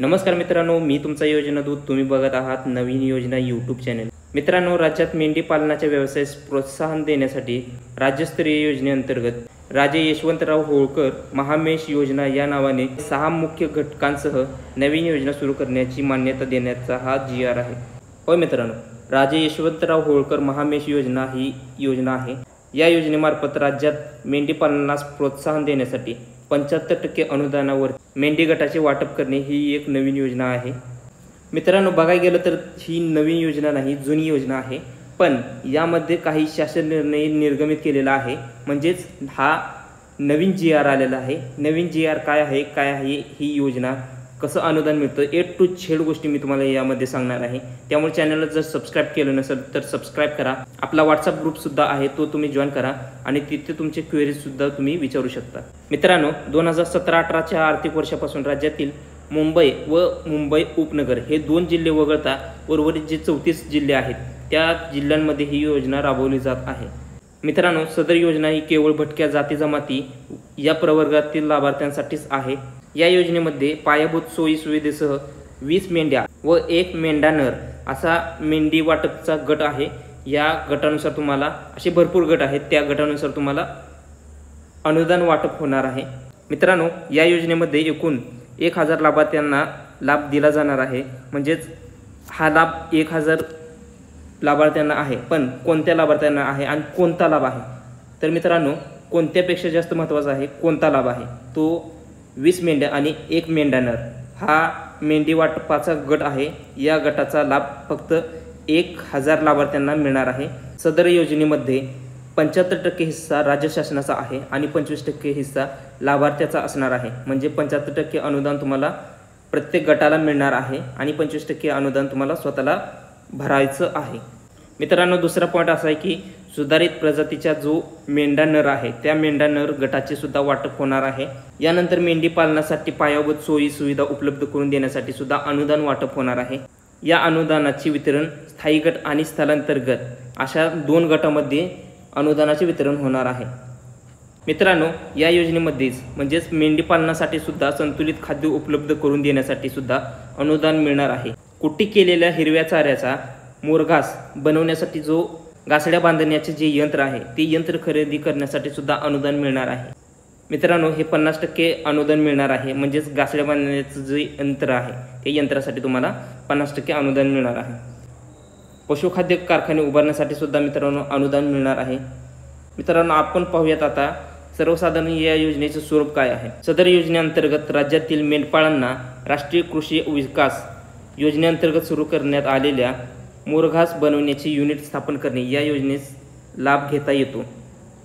नमस्कार मित्रांनो, मी तुमचा योजना दूत. तुम्ही बघत आहात नवीन योजना यूट्यूब चॅनल. मित्रांनो, राज्यात मेंढी पालनाच्या व्यवसायास प्रोत्साहन देण्यासाठी राज्यस्तरीय योजनेअंतर्गत राजे यशवंतराव होळकर महामेष योजना या नावाने 6 मुख्य घटकांसह नवीन योजना सुरू करण्याची मान्यता देण्याचा हा GR आहे. होय मित्रांनो, राजे यशवंतराव होळकर महामेष योजना ही योजना आहे. या योजनेमार्फत राज्यात मेंढी पालनास प्रोत्साहन देण्यासाठी 75% अनुदानावर मेंढी गटाचे वाटप करणे ही एक नवीन योजना आहे. मित्रांनो, बघायला गेलं तर ही नवीन योजना नाही, जुनी योजना आहे. पण यामध्ये काही शासन निर्णय निर्गमित केलेला आहे. म्हणजेच हा नवीन GR आलेला आहे. नवीन GR काय आहे ही योजना, कसं अनुदान मिळतं, A to Z गोष्टी मी तुम्हाला यामध्ये सांगणार आहे. त्यामुळे चॅनलला जर सबस्क्राईब केलं नसेल तर सबस्क्राईब करा. आपला व्हॉट्सअप ग्रुपसुद्धा आहे, तो तुम्ही जॉईन करा आणि तिथे तुमचे क्वेरीजसुद्धा तुम्ही विचारू शकता. मित्रांनो, 2017-18च्या आर्थिक वर्षापासून राज्यातील मुंबई व मुंबई उपनगर हे 2 जिल्हे वगळता उर्वरित जे 34 जिल्हे आहेत त्या जिल्ह्यांमध्ये ही योजना राबवली जात आहे. मित्रांनो, सदर योजना ही केवळ भटक्या जाती जमाती या प्रवर्गातील लाभार्थ्यांसाठीच आहे. या योजनेमध्ये पायाभूत सोयी सुविधेसह 20 मेंढ्या व 1 मेंढा नर असा मेंढी वाटपचा गट आहे. या गटानुसार तुम्हाला असे भरपूर गट आहेत, त्या गटानुसार तुम्हाला अनुदान वाटप होणार आहे. मित्रांनो, या योजनेमध्ये एकूण 1000 लाभार्थ्यांना लाभ दिला जाणार आहे. म्हणजेच हा लाभ 1000 लाभार्थ्यांना आहे. पण कोणत्या लाभार्थ्यांना आहे आणि कोणता लाभ आहे, तर मित्रांनो, कोणत्यापेक्षा जास्त महत्त्वाचा आहे कोणता लाभ आहे तो 20 मेंढ्या आणि 1 मेंढा नर हा मेंढी वाटपाचा गट आहे. या गटाचा लाभ फक्त 1000 लाभार्थ्यांना मिळणार आहे. सदर योजनेमध्ये 75% हिस्सा राज्य शासनाचा आहे आणि 25% हिस्सा लाभार्थ्याचा असणार आहे. म्हणजे 75% अनुदान तुम्हाला प्रत्येक गटाला मिळणार आहे आणि 25% अनुदान तुम्हाला स्वतःला भरायचं आहे. मित्रांनो, दुसरा पॉईंट असा आहे की सुधारित प्रजातीचा जो मेंढा नर आहे त्या मेंढा नर गटाचे सुद्धा वाटप होणार आहे. यानंतर मेंढी पालनासाठी पायाभूत सोयी सुविधा उपलब्ध करून देण्यासाठी सुद्धा अनुदान वाटप होणार आहे. या अनुदानाचे वितरण स्थायी गट आणि स्थलांतर गट अशा 2 गटामध्ये अनुदानाचे वितरण होणार आहे. मित्रांनो, या योजनेमध्येच म्हणजेच मेंढी पालनासाठी सुद्धा संतुलित खाद्य उपलब्ध करून देण्यासाठी सुद्धा अनुदान मिळणार आहे. कुट्टी केलेल्या हिरव्या चाऱ्याचा मोरघास बनवण्यासाठी जो गासड्या बांधण्याचे जे यंत्र आहे ते यंत्र खरेदी करण्यासाठी सुद्धा अनुदान मिळणार आहे. मित्रांनो, हे 50% अनुदान मिळणार आहे. म्हणजेच गासड्या बांधण्याचं जे यंत्र आहे ते यंत्रासाठी तुम्हाला 50% अनुदान मिळणार आहे. पशुखाद्य कारखाने उभारण्यासाठी सुद्धा मित्रांनो अनुदान मिळणार आहे. मित्रांनो, आपण पाहूयात आता सर्वसाधारण या योजनेचे स्वरूप काय आहे. सदर योजनेअंतर्गत राज्यातील मेंढपाळांना राष्ट्रीय कृषी विकास योजनेअंतर्गत सुरू करण्यात आलेल्या मोरघास बनवण्याचे युनिट स्थापन करणे या योजनेस लाभ घेता येतो.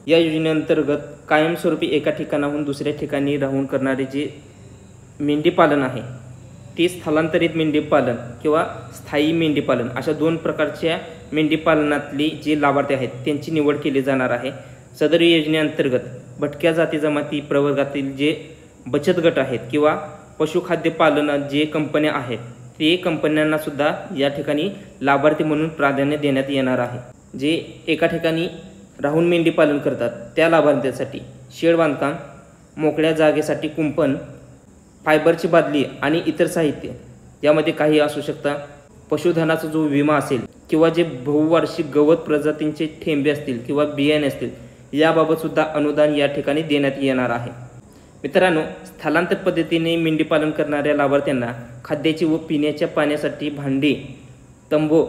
या योजनेअंतर्गत कायमस्वरूपी एका ठिकाणाहून दुसऱ्या ठिकाणी राहून करणारे जे मेंढीपालन आहे ते स्थलांतरित मेंढीपालन किंवा स्थायी मेंढीपालन अशा 2 प्रकारच्या मेंढीपालनातले जे लाभार्थी आहेत त्यांची निवड केली जाणार आहे. सदर योजनेअंतर्गत भटक्या जाती जमाती प्रवर्गातील जे बचत गट आहेत किंवा पशुखाद्य पालन जे कंपन्या आहेत ते कंपन्यांना सुद्धा या ठिकाणी लाभार्थी म्हणून प्राधान्य देण्यात येणार आहे. जे एका ठिकाणी राहून मेंढी पालन करतात त्या लाभार्थ्यांसाठी शेड बांधकाम, मोकळ्या जागेसाठी कुंपण, फायबरची बादली आणि इतर साहित्य यामध्ये काही असू शकता. पशुधनाचा जो विमा असेल किंवा जे बहुवार्षिक गवत प्रजातींचे ठेंबे असतील किंवा बियाणे असतील याबाबत सुद्धा अनुदान या ठिकाणी देण्यात येणार आहे. मित्रांनो, स्थलांतर पद्धतीने मेंढीपालन करणाऱ्या लाभार्थ्यांना खाद्याची व पिण्याच्या पाण्यासाठी भांडी, तंबू,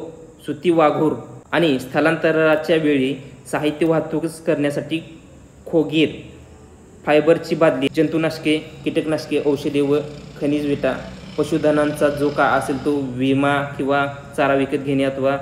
सुती वाघूर आणि स्थलांतराच्या वेळी साहित्य वाहतूक करण्यासाठी खोगीर, फायबरची बादली, जंतुनाशके, कीटकनाशके, औषधे व खनिज विटा, पशुधनांचा जो का असेल तो विमा किंवा चारा विकत घेणे अथवा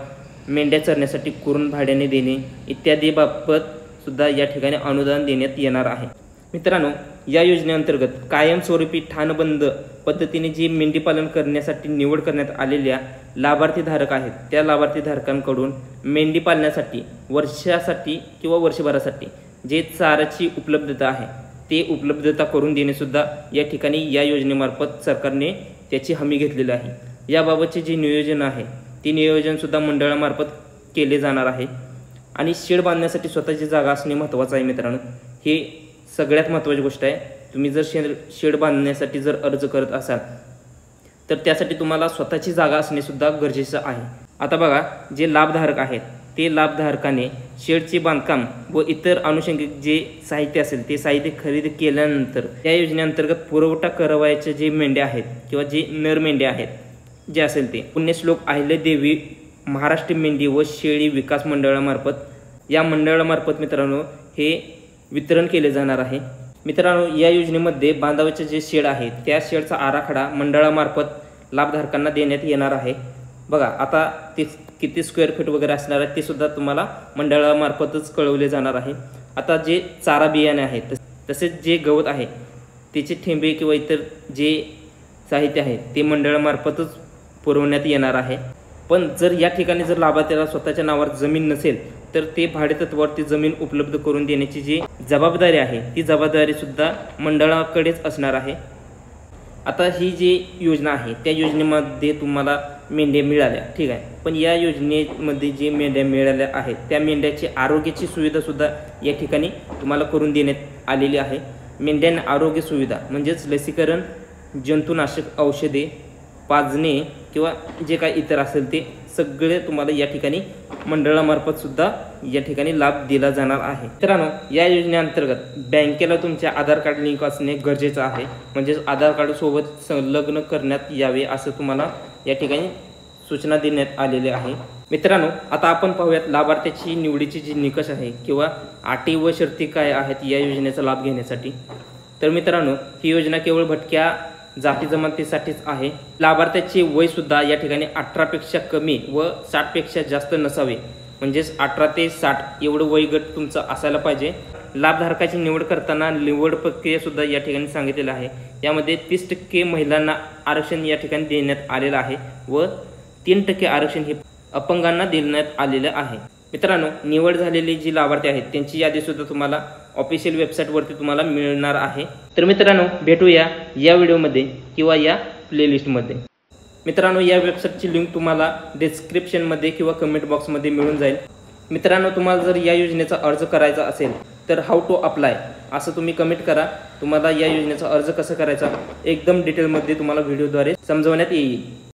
मेंढ्या चरण्यासाठी कुरण भाड्याने देणे इत्यादी बाबत सुद्धा या ठिकाणी अनुदान देण्यात येणार आहे. मित्रांनो, या योजनेअंतर्गत कायमस्वरूपी ठाणबंद पद्धतीने जे मेंढीपालन करण्यासाठी निवड करण्यात आलेल्या लाभार्थी धारक आहेत त्या लाभार्थी धारकांकडून मेंढी पालण्यासाठी वर्षासाठी किंवा वर्षभरासाठी जे चाऱ्याची उपलब्धता आहे ते उपलब्धता करून देणेसुद्धा या ठिकाणी या योजनेमार्फत सरकारने त्याची हमी घेतलेली आहे. याबाबतचे जे नियोजन आहे ते नियोजनसुद्धा मंडळामार्फत केले जाणार आहे. आणि शेड बांधण्यासाठी स्वतःची जागा असणे महत्त्वाचं आहे. मित्रांनो, हे सगळ्यात महत्त्वाची गोष्ट आहे. तुम्ही जर शेड बांधण्यासाठी जर अर्ज करत असाल तर त्यासाठी तुम्हाला स्वतःची जागा असणे सुद्धा गरजेचं आहे। आता बघा, जे लाभधारक आहेत ते लाभधारकाने शेडचे बांधकाम व इतर अनुषंगिक जे साहित्य असेल ते साहित्य खरेदी केल्यानंतर या योजनेअंतर्गत पुरवठा करावयाचे जे मेंढ्या आहेत किंवा जे नर मेंढ्या आहेत जे असेल ते पुण्यश्लोक अहिल्यादेवी महाराष्ट्र मेंढी व शेळी विकास मंडळामार्फत या मंडळामार्फत मित्रांनो हे वितरण केले जाणार आहे। मित्रांनो, या योजनेमध्ये बांधावयाचे जे शेड आहे त्या शेडचा आराखडा मंडळामार्फत लाभधारकांना देण्यात येणार आहे। बघा, आता ते किती स्क्वेअर फीट वगैरे असणार आहे ते सुद्धा तुम्हाला मंडळामार्फतच कळवले जाणार आहे। आता जे चारा बियाणे आहेत तसेच जे गवत आहे त्याचे ठेंबे किंवा इतर जे साहित्य आहे ते मंडळामार्फतच पुरवण्यात येणार आहे। पण जर या ठिकाणी जर लाभार्थ्याला स्वतःच्या नावावर जमीन नसेल तर ते भाडेतत्वावरती जमीन उपलब्ध करून देण्याची जी जबाबदारी आहे ती जबाबदारी सुद्धा मंडळाकडेच असणार आहे। आता ही जी योजना आहे त्या योजनेमध्ये तुम्हाला मेंढ्या मिळाल्या, ठीक आहे, पण या योजनेमध्ये जे मेंढ्या मिळाल्या आहेत त्या मेंढ्याची आरोग्याची सुविधा सुद्धा या ठिकाणी तुम्हाला करून देण्यात आलेली आहे। मेंढ्यांना आरोग्य सुविधा म्हणजेच लसीकरण, जंतुनाशक औषधे, पाजणे किंवा जे काही इतर असेल ते सगळे तुम्हाला या ठिकाणी मंडळामार्फत सुद्धा या ठिकाणी लाभ दिला जाणार आहे। मित्रांनो, या योजनेअंतर्गत बँकेला तुमच्या आधार कार्ड लिंक असणे गरजेचं आहे, म्हणजेच आधार कार्ड सोबत संलग्न करण्यात यावे असं तुम्हाला या ठिकाणी सूचना देण्यात आलेली आहे। मित्रांनो, आता आपण पाहूयात लाभार्थ्याची निवडीची जी निकष आहे किंवा अटी व शर्ती काय आहेत या योजनेचा लाभ घेण्यासाठी। तर मित्रांनो, ही योजना केवळ भटक्या जाती जमातीसाठीच आहे। लाभार्थ्याचे वय सुद्धा या ठिकाणी 18 पेक्षा कमी व 60 पेक्षा जास्त नसावे, म्हणजेच 18 ते 60 एवढं वयोगट तुमचं असायला पाहिजे। लाभधारकाची निवड करताना निवड प्रक्रिया सुद्धा या ठिकाणी सांगितलेलं आहे। यामध्ये 30% महिलांना आरक्षण या ठिकाणी देण्यात आलेलं आहे व 3% आरक्षण हे अपंगांना देण्यात आलेलं आहे। मित्रांनो, निवड झालेली जी लाभार्थी आहेत त्यांची यादी सुद्धा तुम्हाला ऑफिशियल वेबसाईटवरती तुम्हाला मिळणार आहे। तर मित्रांनो, भेटूया या व्हिडिओमध्ये किंवा या प्लेलिस्टमध्ये। मित्रांनो, या वेबसाईटची लिंक तुम्हाला डिस्क्रिप्शनमध्ये किंवा कमेंट बॉक्समध्ये मिळून जाईल। मित्रांनो, तुम्हाला जर या योजनेचा अर्ज करायचा असेल तर हाऊ टू अप्लाय असं तुम्ही कमेंट करा। तुम्हाला या योजनेचा अर्ज कसा करायचा एकदम डिटेलमध्ये तुम्हाला व्हिडिओद्वारे समजवण्यात येईल।